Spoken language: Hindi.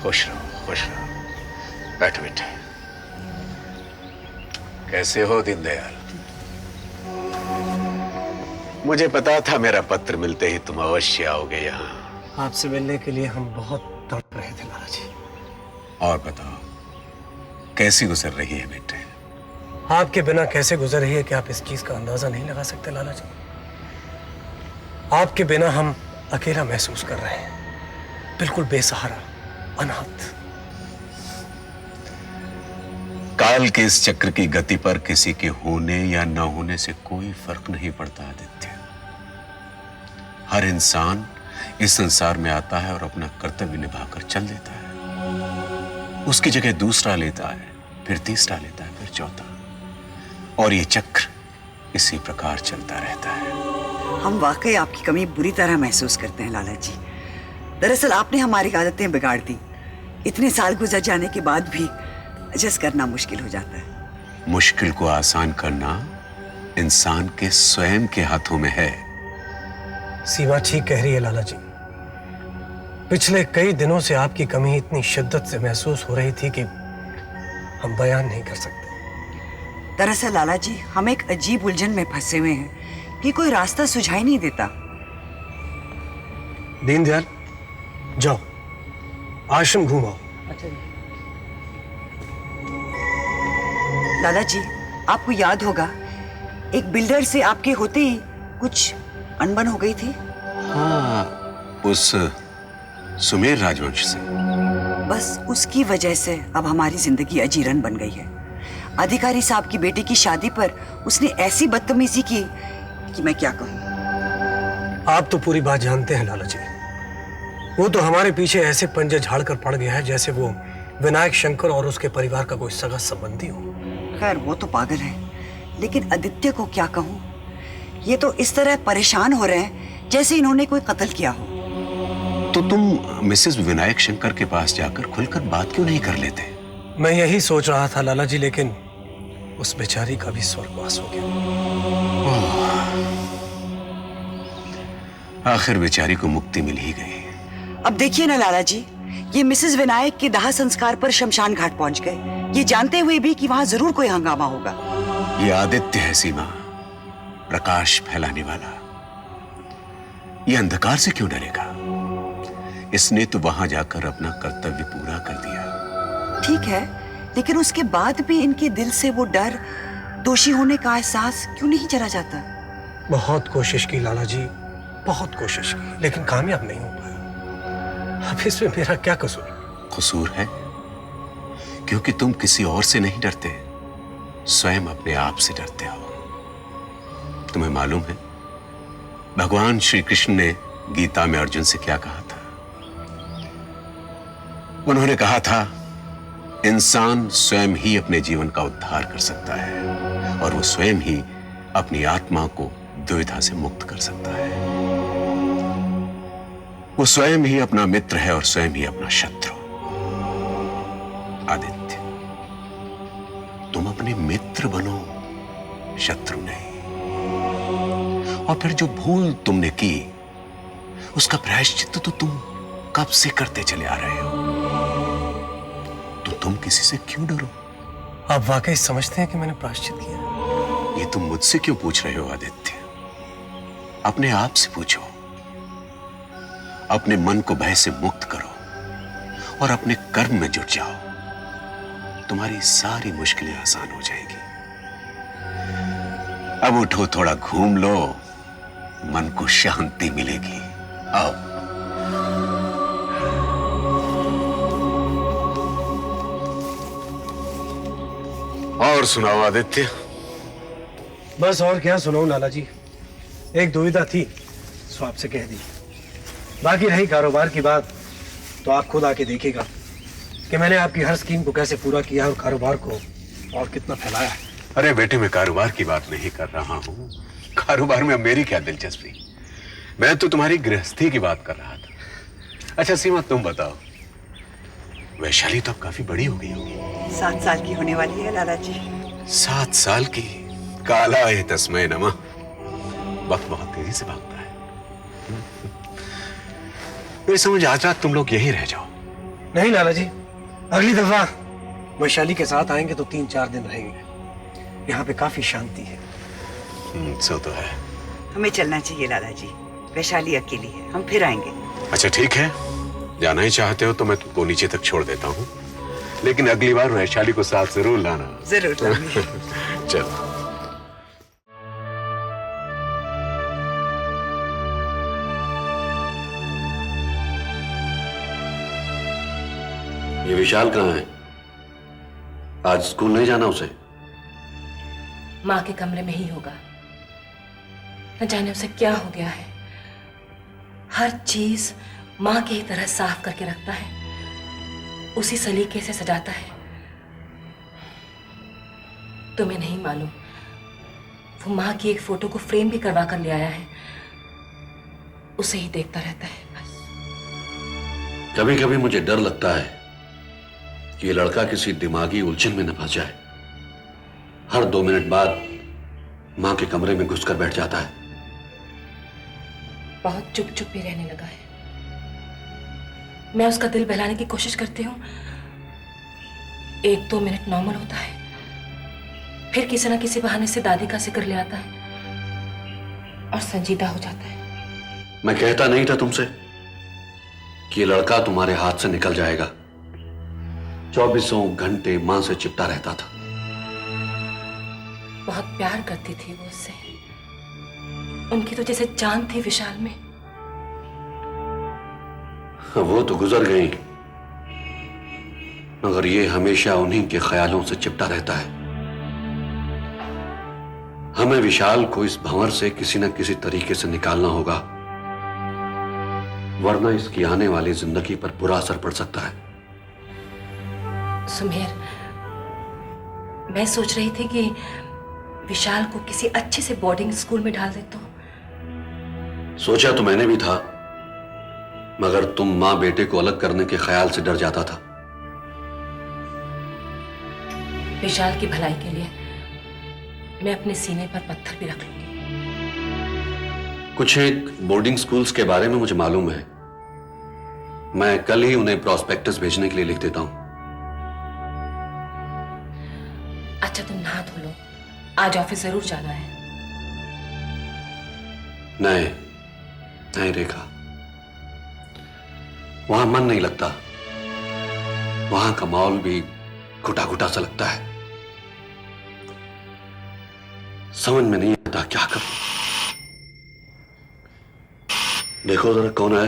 खुश रहो, खुश रहो। बैठो बेटे। कैसे हो दीनदयाल? मुझे पता था मेरा पत्र मिलते ही तुम अवश्य आओगे यहाँ। आपसे मिलने के लिए हम बहुत तड़प रहे थे लाला जी। और बताओ, कैसी गुजर रही है बेटे? आपके बिना कैसे गुजर रही है कि आप इस चीज का अंदाजा नहीं लगा सकते लाला जी। आपके बिना हम अकेला महसूस कर रहे हैं, बिल्कुल बेसहारा, अनाथ। काल के इस चक्र की गति पर किसी के होने या न होने से कोई फर्क नहीं पड़ता आदित्य। हर इंसान इस संसार में आता है और अपना कर्तव्य निभाकर चल देता है। उसकी जगह दूसरा लेता है, फिर तीसरा लेता है, फिर चौथा, और ये चक्र इसी प्रकार चलता रहता है। हम वाकई आपकी कमी बुरी तरह महसूस करते हैं लाला जी। दरअसल आपने हमारी आदतें बिगाड़ दी। इतने साल गुजर जाने के बाद भी एडजस्ट करना मुश्किल हो जाता है। मुश्किल को आसान करना इंसान के स्वयं के हाथों में है। सीमा ठीक कह रही है लाला जी। पिछले कई दिनों से आपकी कमी इतनी शिद्दत से महसूस हो रही थी कि हम बयान नहीं कर सकते। दरअसल लाला जी, हम एक अजीब उलझन में फंसे हुए हैं कि कोई रास्ता सुझाई नहीं देता। दीनदयाल, जाओ आश्रम घूमाओ। लाला जी, आपको याद होगा एक बिल्डर से आपके होते ही कुछ अनबन हो गई थी। हाँ, उस सुमेर राजवंश से। बस उसकी वजह से अब हमारी जिंदगी अजीरन बन गई है। अधिकारी साहब की बेटी की शादी पर उसने ऐसी बदतमीजी की कि मैं क्या कहूँ। आप तो पूरी बात जानते हैं लाला जी। वो तो हमारे पीछे ऐसे पंजे झाड़ कर पड़ गया है जैसे वो विनायक शंकर और उसके परिवार का कोई सगा संबंधी हो। खैर वो तो पागल है, लेकिन आदित्य को क्या कहूँ। ये तो इस तरह परेशान हो रहे हैं जैसे इन्होंने कोई कत्ल किया हो। तो तुम मिसेस विनायक शंकर के पास जाकर खुलकर बात क्यों नहीं कर लेते? मैं यही सोच रहा था लाला जी, लेकिन उस बेचारी का भी स्वर्गवास हो गया। आखिर बेचारी को मुक्ति मिल ही गई। अब देखिए ना लाला जी, ये मिसेस विनायक के दाह संस्कार पर शमशान घाट पहुंच गए, ये जानते हुए भी कि वहां जरूर कोई हंगामा होगा। ये आदित्य है सीमा, प्रकाश फैलाने वाला। ये अंधकार से क्यों डरेगा? इसने तो वहां जाकर अपना कर्तव्य पूरा कर दिया। ठीक है, लेकिन उसके बाद भी इनके दिल से वो डर, दोषी होने का एहसास क्यों नहीं चला जाता? बहुत कोशिश की लाला जी, बहुत कोशिश की, लेकिन कामयाब नहीं हो पाया। अब इसमें मेरा क्या कसूर? कसूर है क्योंकि तुम किसी और से नहीं डरते, स्वयं अपने आप से डरते हो। तुम्हें मालूम है भगवान श्री कृष्ण ने गीता में अर्जुन से क्या कहा था? उन्होंने कहा था, इंसान स्वयं ही अपने जीवन का उद्धार कर सकता है और वो स्वयं ही अपनी आत्मा को दुविधा से मुक्त कर सकता है। वो स्वयं ही अपना मित्र है और स्वयं ही अपना शत्रु। आदित्य, तुम अपने मित्र बनो, शत्रु नहीं। और फिर जो भूल तुमने की उसका प्रायश्चित तो तुम कब से करते चले आ रहे हो, तो तुम किसी से क्यों डरो? आप वाकई समझते हैं कि मैंने प्रायश्चित किया? ये तुम मुझसे क्यों पूछ रहे हो आदित्य? अपने आप से पूछो। अपने मन को भय से मुक्त करो और अपने कर्म में जुट जाओ। तुम्हारी सारी मुश्किलें आसान हो जाएंगी। अब उठो, थोड़ा घूम लो, मन को शांति मिलेगी। आओ। और सुनाओ आदित्य। बस और क्या सुनाऊं लाला जी, एक दुविधा थी सो आपसे कह दी। बाकी रही कारोबार की बात तो आप खुद आके देखिएगा कि मैंने आपकी हर स्कीम को कैसे पूरा किया और कारोबार को और कितना फैलाया है। अरे बेटे, मैं कारोबार की बात नहीं कर रहा हूं। कारोबार में अब मेरी क्या दिलचस्पी? मैं तो तुम्हारी गृहस्थी की बात कर रहा था। अच्छा सीमा, तुम बताओ, वैशाली तो अब काफी बड़ी हो गई होगी। 7 साल की होने वाली है लाला जी। 7 साल की? काला है तस्मै नमः। वक्त बहुत तेजी से भागता है। मेरी समझ आज रात तुम लोग यहीं रह जाओ, नहीं लाला जी, अगली दफा वैशाली के साथ आएंगे तो 3-4 दिन रहेंगे। यहाँ पे काफी शांति है। सो तो है। हमें चलना चाहिए लाला जी, वैशाली अकेली है, हम फिर आएंगे। अच्छा ठीक है, जाना ही चाहते हो तो मैं तुमको नीचे तक छोड़ देता हूँ, लेकिन अगली बार वैशाली को साथ जरूर लाना। जरूर लाऊंगी। चलो। ये विशाल कहाँ है? आज स्कूल नहीं जाना उसे? माँ के कमरे में ही होगा। न जाने उसे क्या हो गया है। हर चीज माँ की ही तरह साफ करके रखता है, उसी सलीके से सजाता है। तुम्हें नहीं मालूम, वो माँ की एक फोटो को फ्रेम भी करवा कर ले आया है। उसे ही देखता रहता है बस। कभी कभी मुझे डर लगता है कि ये लड़का किसी दिमागी उलझन में न फंस जाए। हर 2 मिनट बाद माँ के कमरे में घुसकर बैठ जाता है। बहुत चुप चुप भी रहने लगा है। मैं उसका दिल बहलाने की कोशिश करती हूँ। 1-2 मिनट नॉर्मल होता है, फिर किसी ना किसी बहाने से दादी का जिक्र ले आता है और संजीदा हो जाता है। मैं कहता नहीं था तुमसे कि ये लड़का तुम्हारे हाथ से निकल जाएगा। 24 घंटे मां से चिपटा रहता था। बहुत प्यार करती थी वो उससे। उनकी तो जैसे जान थी विशाल में। वो तो गुजर गई, मगर ये हमेशा उन्हीं के ख्यालों से चिपटा रहता है। हमें विशाल को इस भंवर से किसी न किसी तरीके से निकालना होगा, वरना इसकी आने वाली जिंदगी पर बुरा असर पड़ सकता है। सुमेर, मैं सोच रही थी कि विशाल को किसी अच्छे से बोर्डिंग स्कूल में डाल दे तो। सोचा तो मैंने भी था, मगर तुम मां बेटे को अलग करने के ख्याल से डर जाता था। विशाल की भलाई के लिए मैं अपने सीने पर पत्थर भी रख लूंगी। कुछ एक बोर्डिंग स्कूल्स के बारे में मुझे मालूम है। मैं कल ही उन्हें प्रॉस्पेक्टस भेजने के लिए लिख देता हूं। अच्छा तुम नहा धो लो, आज ऑफिस जरूर जाना है। नहीं नहीं रेखा, वहां मन नहीं लगता। वहां का माहौल भी घुटा घुटा सा लगता है। समझ में नहीं आता क्या करूं। देखो जरा कौन है।